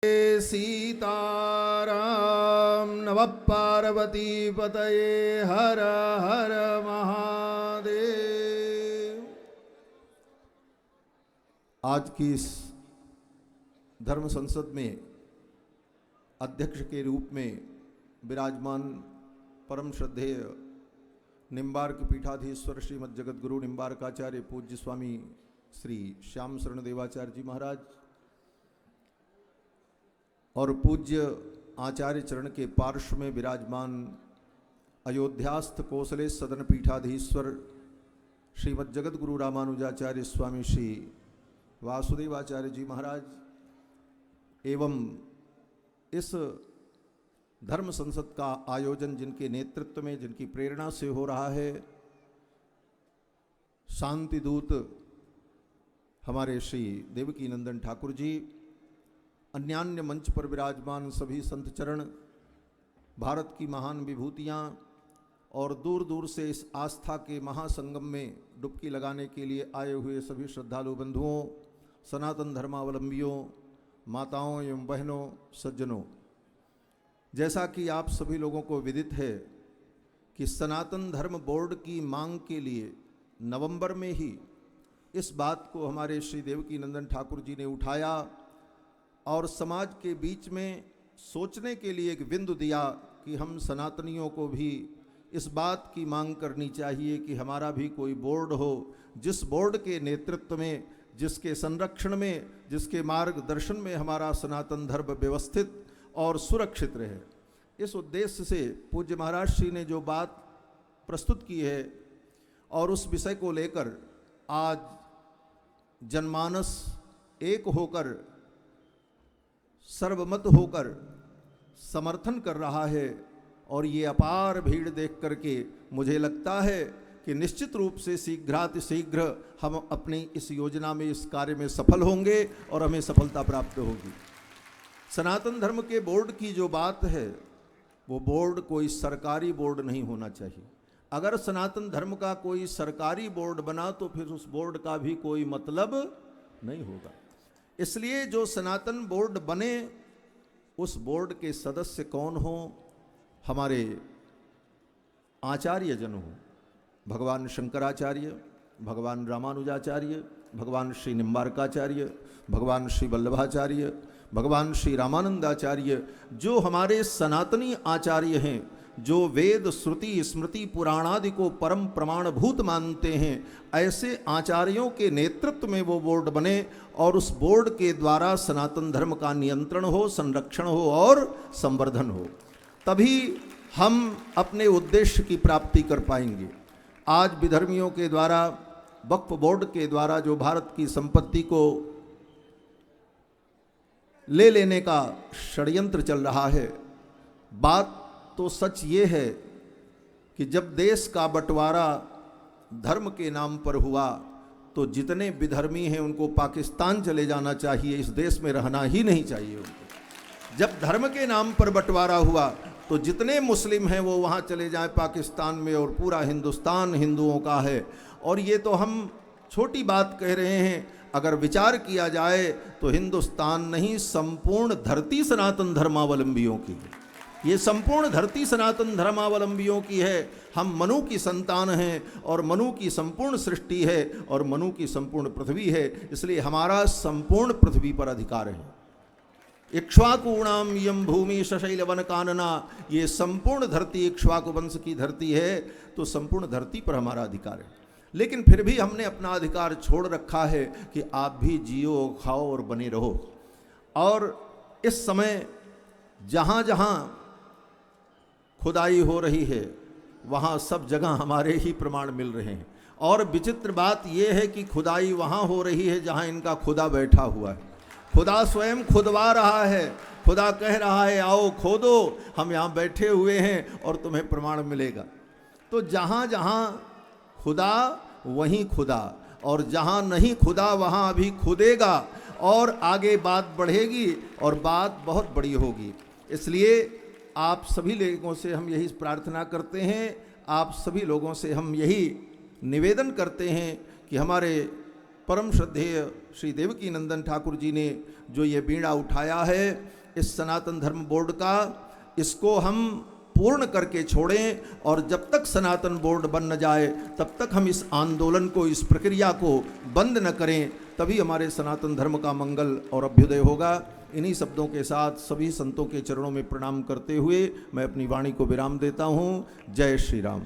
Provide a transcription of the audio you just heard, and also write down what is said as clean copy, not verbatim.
सीताराम नमः पार्वती पतये हर हर महादेव। आज की इस धर्म संसद में अध्यक्ष के रूप में विराजमान परम श्रद्धेय निम्बार्क पीठाधीश्वर श्रीमद् जगद्गुरु निम्बार्काचार्य पूज्य स्वामी श्री श्याम शरण देवाचार्य जी महाराज और पूज्य आचार्य चरण के पार्श्व में विराजमान अयोध्यास्थ कोसले सदन पीठाधीश्वर श्रीमद् जगद्गुरु रामानुजाचार्य स्वामी श्री वासुदेवाचार्य जी महाराज एवं इस धर्म संसद का आयोजन जिनके नेतृत्व में, जिनकी प्रेरणा से हो रहा है, शांति दूत हमारे श्री देवकी नंदन ठाकुर जी, अन्यान्य मंच पर विराजमान सभी संत चरण, भारत की महान विभूतियाँ और दूर दूर से इस आस्था के महासंगम में डुबकी लगाने के लिए आए हुए सभी श्रद्धालु बंधुओं, सनातन धर्मावलंबियों, माताओं एवं बहनों, सज्जनों, जैसा कि आप सभी लोगों को विदित है कि सनातन धर्म बोर्ड की मांग के लिए नवंबर में ही इस बात को हमारे श्री देवकी नंदन ठाकुर जी ने उठाया और समाज के बीच में सोचने के लिए एक बिंदु दिया कि हम सनातनियों को भी इस बात की मांग करनी चाहिए कि हमारा भी कोई बोर्ड हो, जिस बोर्ड के नेतृत्व में, जिसके संरक्षण में, जिसके मार्गदर्शन में हमारा सनातन धर्म व्यवस्थित और सुरक्षित रहे। इस उद्देश्य से पूज्य महाराज श्री ने जो बात प्रस्तुत की है और उस विषय को लेकर आज जनमानस एक होकर, सर्वमत होकर समर्थन कर रहा है और ये अपार भीड़ देख करके मुझे लगता है कि निश्चित रूप से शीघ्रातिशीघ्र हम अपनी इस योजना में, इस कार्य में सफल होंगे और हमें सफलता प्राप्त होगी। सनातन धर्म के बोर्ड की जो बात है, वो बोर्ड कोई सरकारी बोर्ड नहीं होना चाहिए। अगर सनातन धर्म का कोई सरकारी बोर्ड बना तो फिर उस बोर्ड का भी कोई मतलब नहीं होगा। इसलिए जो सनातन बोर्ड बने, उस बोर्ड के सदस्य कौन हो? हमारे आचार्य जन हो, भगवान शंकराचार्य, भगवान रामानुजाचार्य, भगवान श्री निम्बार्काचार्य, भगवान श्री वल्लभाचार्य, भगवान श्री रामानंदाचार्य, जो हमारे सनातनी आचार्य हैं, जो वेद श्रुति स्मृति पुराणादि को परम प्रमाणभूत मानते हैं, ऐसे आचार्यों के नेतृत्व में वो बोर्ड बने और उस बोर्ड के द्वारा सनातन धर्म का नियंत्रण हो, संरक्षण हो और संवर्धन हो। तभी हम अपने उद्देश्य की प्राप्ति कर पाएंगे। आज विधर्मियों के द्वारा, वक्फ बोर्ड के द्वारा जो भारत की संपत्ति को ले लेने का षड्यंत्र चल रहा है, बात तो सच ये है कि जब देश का बंटवारा धर्म के नाम पर हुआ तो जितने विधर्मी हैं उनको पाकिस्तान चले जाना चाहिए, इस देश में रहना ही नहीं चाहिए उनको। जब धर्म के नाम पर बंटवारा हुआ तो जितने मुस्लिम हैं वो वहाँ चले जाएं पाकिस्तान में, और पूरा हिंदुस्तान हिंदुओं का है। और ये तो हम छोटी बात कह रहे हैं, अगर विचार किया जाए तो हिंदुस्तान नहीं, संपूर्ण धरती सनातन धर्मावलंबियों की है। ये संपूर्ण धरती सनातन धर्मावलंबियों की है। हम मनु की संतान हैं और मनु की संपूर्ण सृष्टि है और मनु की संपूर्ण पृथ्वी है, इसलिए हमारा संपूर्ण पृथ्वी पर अधिकार है। इक्ष्वाकूणाम यम भूमि सशैल वन कानना, ये संपूर्ण धरती इक्ष्वाकु वंश की धरती है, तो संपूर्ण धरती पर हमारा अधिकार है। लेकिन फिर भी हमने अपना अधिकार छोड़ रखा है कि आप भी जियो, खाओ और बने रहो। और इस समय जहाँ जहाँ खुदाई हो रही है, वहाँ सब जगह हमारे ही प्रमाण मिल रहे हैं। और विचित्र बात यह है कि खुदाई वहाँ हो रही है जहाँ इनका खुदा बैठा हुआ है। खुदा स्वयं खुदवा रहा है, खुदा कह रहा है आओ खोदो, हम यहाँ बैठे हुए हैं और तुम्हें प्रमाण मिलेगा। तो जहाँ जहाँ खुदा वहीं खुदा, और जहाँ नहीं खुदा वहाँ अभी खुदेगा और आगे बात बढ़ेगी और बात बहुत बड़ी होगी। इसलिए आप सभी लोगों से हम यही प्रार्थना करते हैं, आप सभी लोगों से हम यही निवेदन करते हैं कि हमारे परम श्रद्धेय श्री देवकी नंदन ठाकुर जी ने जो ये बीड़ा उठाया है इस सनातन धर्म बोर्ड का, इसको हम पूर्ण करके छोड़ें और जब तक सनातन बोर्ड बन न जाए तब तक हम इस आंदोलन को, इस प्रक्रिया को बंद न करें, तभी हमारे सनातन धर्म का मंगल और अभ्युदय होगा। इन्हीं शब्दों के साथ सभी संतों के चरणों में प्रणाम करते हुए मैं अपनी वाणी को विराम देता हूँ। जय श्री राम।